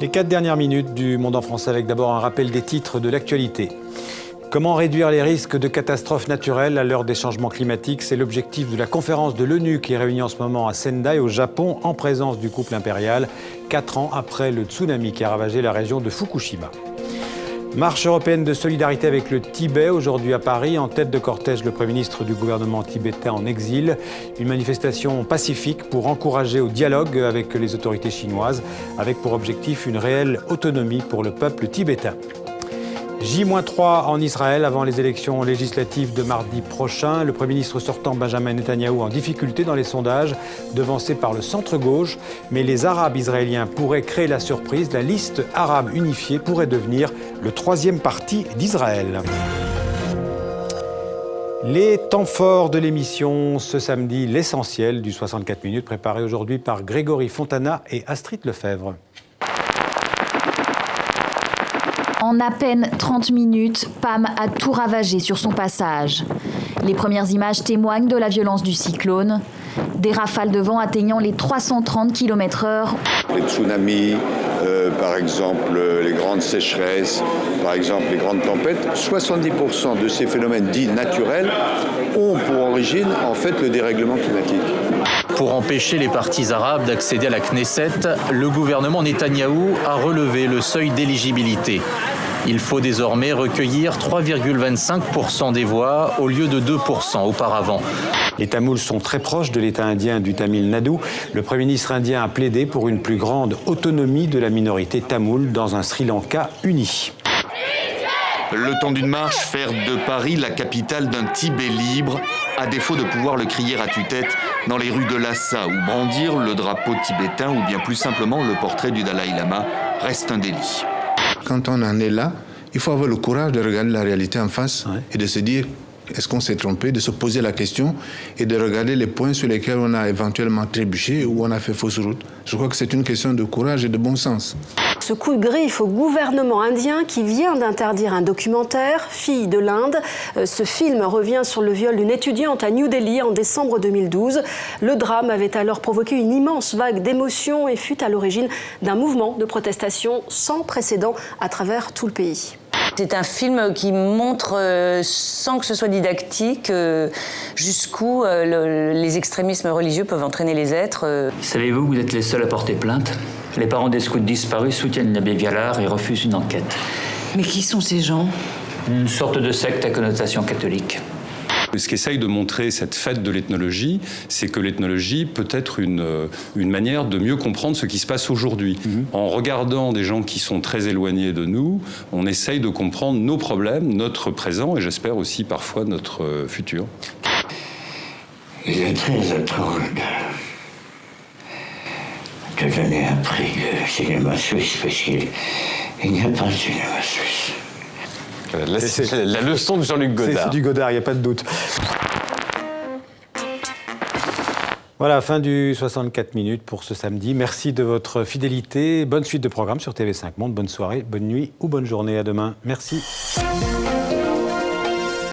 Les 4 dernières minutes du Monde en français avec d'abord un rappel des titres de l'actualité. Comment réduire les risques de catastrophes naturelles à l'heure des changements climatiques? C'est l'objectif de la conférence de l'ONU qui est réunie en ce moment à Sendai, au Japon, en présence du couple impérial, 4 ans après le tsunami qui a ravagé la région de Fukushima. Marche européenne de solidarité avec le Tibet, aujourd'hui à Paris. En tête de cortège, le Premier ministre du gouvernement tibétain en exil. Une manifestation pacifique pour encourager au dialogue avec les autorités chinoises, avec pour objectif une réelle autonomie pour le peuple tibétain. J-3 en Israël avant les élections législatives de mardi prochain. Le Premier ministre sortant Benjamin Netanyahou en difficulté dans les sondages, devancé par le centre-gauche. Mais les Arabes israéliens pourraient créer la surprise. La liste arabe unifiée pourrait devenir le 3e parti d'Israël. Les temps forts de l'émission ce samedi, l'essentiel du 64 minutes préparé aujourd'hui par Grégory Fontana et Astrid Lefebvre. En à peine 30 minutes, Pam a tout ravagé sur son passage. Les premières images témoignent de la violence du cyclone. Des rafales de vent atteignant les 330 km/h. Les tsunamis, par exemple les grandes sécheresses, par exemple les grandes tempêtes, 70% de ces phénomènes dits naturels ont pour origine en fait le dérèglement climatique. Pour empêcher les partis arabes d'accéder à la Knesset, le gouvernement Netanyahou a relevé le seuil d'éligibilité. Il faut désormais recueillir 3,25% des voix au lieu de 2% auparavant. Les Tamouls sont très proches de l'État indien du Tamil Nadu. Le Premier ministre indien a plaidé pour une plus grande autonomie de la minorité tamoule dans un Sri Lanka uni. Le temps d'une marche, faire de Paris la capitale d'un Tibet libre, à défaut de pouvoir le crier à tue-tête dans les rues de Lhasa ou brandir le drapeau tibétain ou bien plus simplement le portrait du Dalai Lama, reste un délit. Quand on en est là, il faut avoir le courage de regarder la réalité en face et de se dire est-ce qu'on s'est trompé, de se poser la question et de regarder les points sur lesquels on a éventuellement trébuché ou on a fait fausse route. Je crois que c'est une question de courage et de bon sens. Ce coup de griffe au gouvernement indien qui vient d'interdire un documentaire, Fille de l'Inde. Ce film revient sur le viol d'une étudiante à New Delhi en décembre 2012. Le drame avait alors provoqué une immense vague d'émotions et fut à l'origine d'un mouvement de protestation sans précédent à travers tout le pays. C'est un film qui montre, sans que ce soit didactique, jusqu'où les extrémismes religieux peuvent entraîner les êtres. Savez-vous que vous êtes les seuls à porter plainte? Les parents des scouts disparus soutiennent l'abbé Vialard et refusent une enquête. Mais qui sont ces gens? Une sorte de secte à connotation catholique. Ce qu'essaye de montrer cette fête de l'ethnologie, c'est que l'ethnologie peut être une manière de mieux comprendre ce qui se passe aujourd'hui. En regardant des gens qui sont très éloignés de nous, on essaye de comprendre nos problèmes, notre présent et j'espère aussi parfois notre futur. Il est très étrange de donner un prix de cinéma suisse parce qu'il n'y a pas de cinéma suisse. Là, c'est la leçon de Jean-Luc Godard. C'est du Godard, il n'y a pas de doute. Voilà, fin du 64 minutes pour ce samedi. Merci de votre fidélité. Bonne suite de programme sur TV5 Monde. Bonne soirée, bonne nuit ou bonne journée. À demain. Merci.